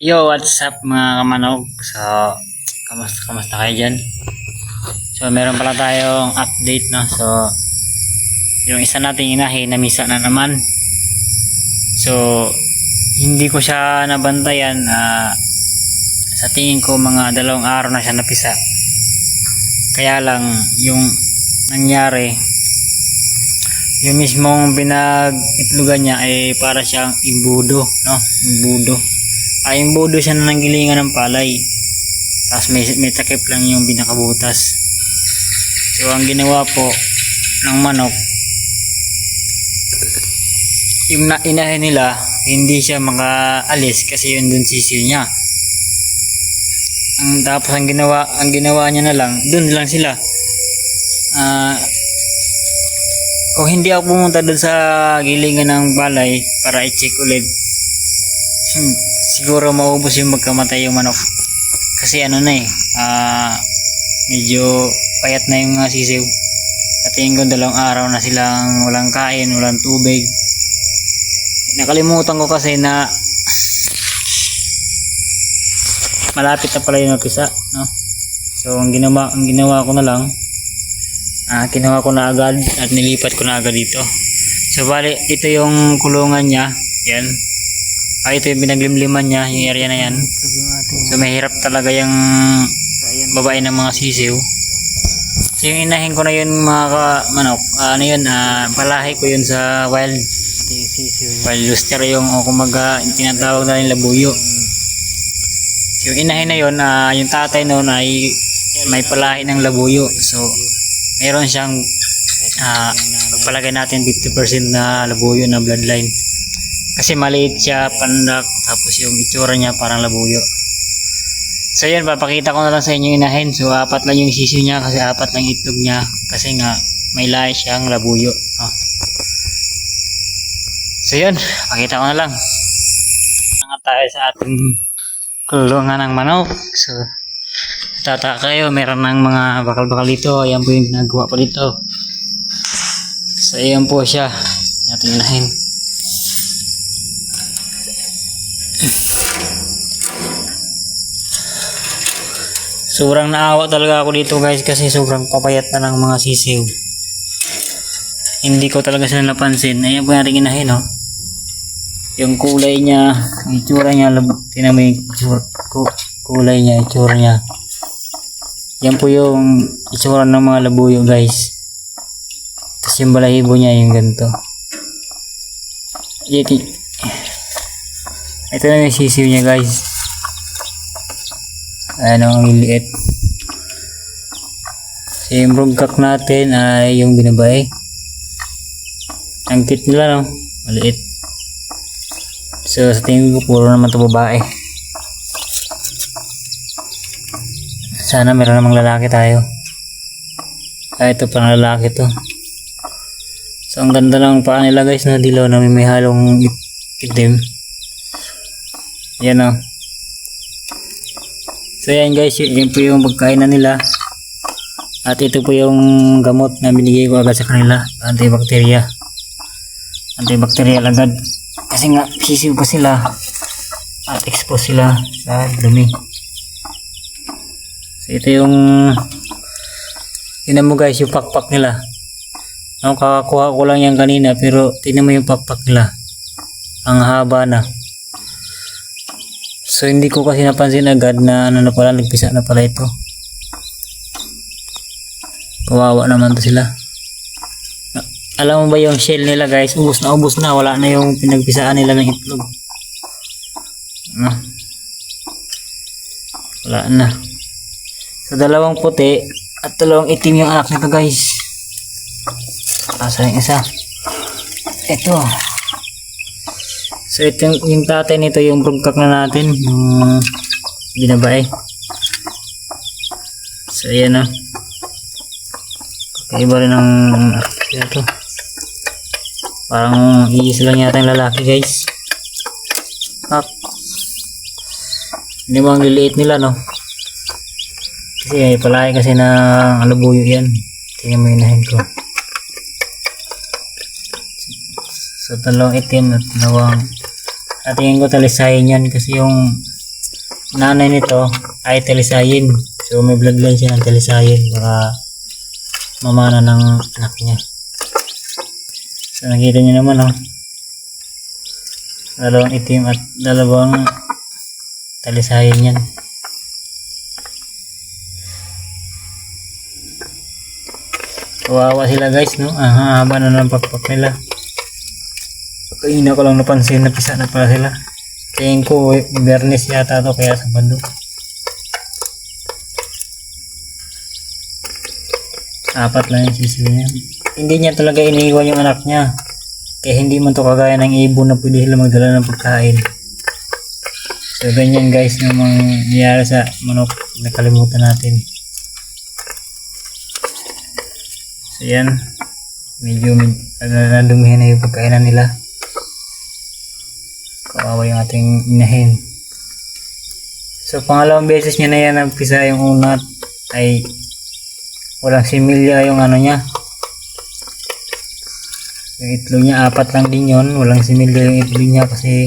Yo, what's up mga kamanog? So, kamusta kayo dyan? So, meron pala tayong update, no? So, yung isa nating inahin na misa na naman. So, hindi ko siya nabantayan. Sa tingin ko mga 2 araw na siya napisa. Kaya lang, yung nangyari, yung mismong pinag-itlugan niya ay para siyang imbudo, no? Imbudo. Imbudo siya na nanggilingan ng palay. Tapos may takip lang yung pinakabutas. So ang ginawa po ng manok, yung inahin nila, hindi siya makaalis kasi yun dun sisiw niya. Tapos ang ginawa niya na lang, dun lang sila. Kung hindi ako pumunta dun sa gilingan ng palay para i-check ulit, siguro maubos yung magkamatay yung manok. Kasi ano na medyo payat na yung mga sisiw. At tingin ko 2 araw na silang walang kain, walang tubig. Nakalimutan ko kasi na malapit na pala yung napisa, no? So ang ginawa ko na lang, kinuha ko na agad at nilipat ko na agad dito. So bali, ito yung kulungan niya, yan. Ito yung binaglimliman niya, yung area na yan. So mahirap talaga yung babae ng mga sisiw. So yung inahin ko na yun mga manok, palahi ko yun sa wild rooster, yung kumaga tinatawag na rin labuyo. So yung inahin na yun, yung tatay noon ay may palahi ng labuyo. So mayroon siyang pagpalagay natin 50% na labuyo na bloodline. Kasi maliit siya, pandak, tapos yung itsura niya parang labuyo. So yun, papakita ko na lang sa inyo inahin. So 4 lang yung sisiw niya kasi 4 lang itlog niya. Kasi nga may lahi siyang labuyo. So yun, pakita ko na lang. Nga tayo sa ating kulungan ng manok. So tataka kayo, meron ng mga bakal-bakal dito. Ayan po yung nagawa po dito. So ayan po siya, ating inahin. Sobrang naawa talaga ako dito guys kasi sobrang papayat na ng mga sisiw. Hindi ko talaga sila napansin. Ayan po natin inahin, no? Yung kulay niya, yung itsura niya, tinan mo yung kulay niya, itsura niya. Yan po yung itsura ng mga labuyo guys. Tapos yung balahibo niya yung ganito. Ito na yung sisiw niya guys. Ang liliit. So yung broodcock natin ay yung binabae. Ang cute nila, no? Maliit. So sa tingin ko puro naman ito babae. Sana meron namang lalaki tayo. Ito pang lalaki to. So ang ganda ng paa nila guys na dilaw na may halong itim. Yan, no? So yan guys, yun po yung pagkain na nila. At ito po yung gamot na binigay ko agad sa kanila, antibacteria. Antibacterial agad. Kasi nga sisiw pa sila at expose sila sa dumi. So ito yung tingnan mo guys, yung pakpak nila. Kakakuha ko lang yan kanina pero tingnan mo yung pakpak nila. Ang haba na. So hindi ko kasi napansin agad na nagpisa na pala ito. Kawawa naman to sila. Alam mo ba yung shell nila guys, ubos na, wala na yung pinagpisaan nila ng itlog. Wala na. So 2 puti at 2 itim yung anak nito guys. Asa yung isa? Ito. So ito yung tatay nito, yung broodcock na natin, yung binabae. So ayan, no? Kakaiba rin ang ito. Parang iisa lang yata yung lalaki guys. Hindi mo ang liliit nila, no? Kasi palagi kasi na alabuyo yan. Tingnan mo yung inahin ko. So 2 itim at 2. At tingin ko talisayin yan kasi yung nanay nito ay talisayin. So may bloodline siya ng talisayin. Baka mamana ng anak niya. So nakita niyo naman, oh. Dalawang itim at dalawang talisayin yan. Kawawa sila guys, no? Haba na ng pakpak nila. Kanina ko lang napansin na pisa na pala sila. Tingin ko Bernes yata to, kaya sa bando. Apat lang yung sisi niya. Hindi niya talaga iniiwan yung anak niya. Kaya hindi man to kagaya ng ibon na pwede sila magdala ng pagkain. So ganyan guys yung mangyayari sa manok. Nakalimutan natin. So yan. Medyo nadumihan na yung pagkainan nila. Kawawa yung ating inahin. So pangalawang beses niya na yan nagpisa. Yung una ay walang similya yung ano niya. Yung itlog niya, apat lang din yun. Walang similya yung itlog niya kasi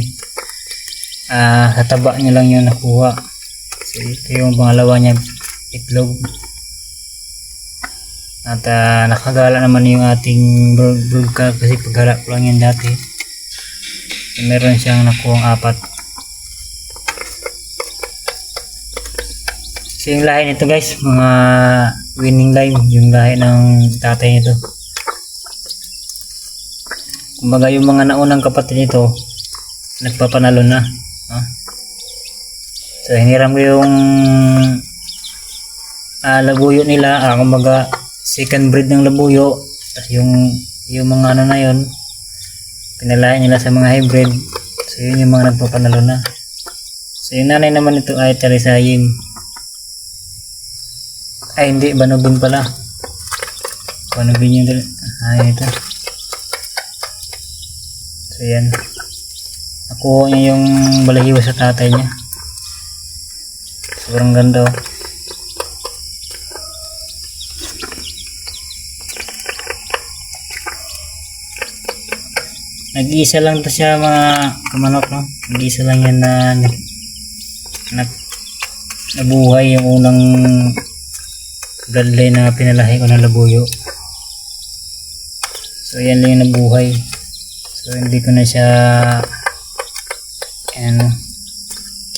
sa taba niya lang yun nakuha. So ito yung pangalawa niya itlog. At nakagala naman yung ating broodcock kasi paggala ko lang yan dati. So, meron siyang nakuhang apat. So yung lahi nito guys, mga winning line, yung lahi ng tatay nito. Kumbaga yung mga naunang kapatid nito nagpapanalo na, no? So hiniram ko yung labuyo nila, kumbaga second breed ng labuyo. Tapos yung mga ano na yun pinalain nila sa mga hybrid. So yun yung mga nagpapanalo na. So yung nanay naman ito ay talisayin. Ay hindi, banubin pala. Banubin yung ito. So yan. Nakuha niya yung balahiwa sa tatay niya. Sobrang ganda, oh. Nag-iisa lang to siya mga kamanok, no? Nag-iisa lang yan na nabuhay yung unang bloodline na pinalahi ko ng labuyo. So yan lang yung nabuhay. So hindi ko na siya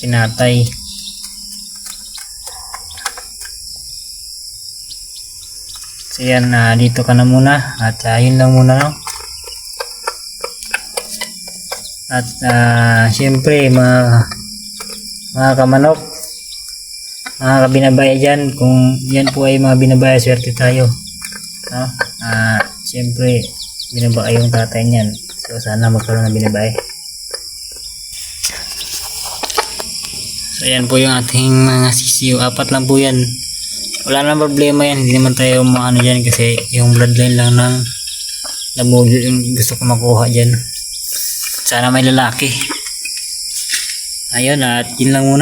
kinatay. So yan, dito ka na muna at yun lang muna, no? At syempre mga kamanok, mga kabinabaya dyan, kung yan po ay mga binabaya, swerte tayo, no? Syempre binabaya yung tatay niyan. So sana magkaroon ng binabaya. So yan po yung ating mga sisiyo. Apat lang po yan. Wala nang problema yan. Hindi naman tayo maano dyan kasi yung bloodline lang ng labuyo yung gusto ko makuha dyan. Sana may lalaki. Ayun, at yun lang muna.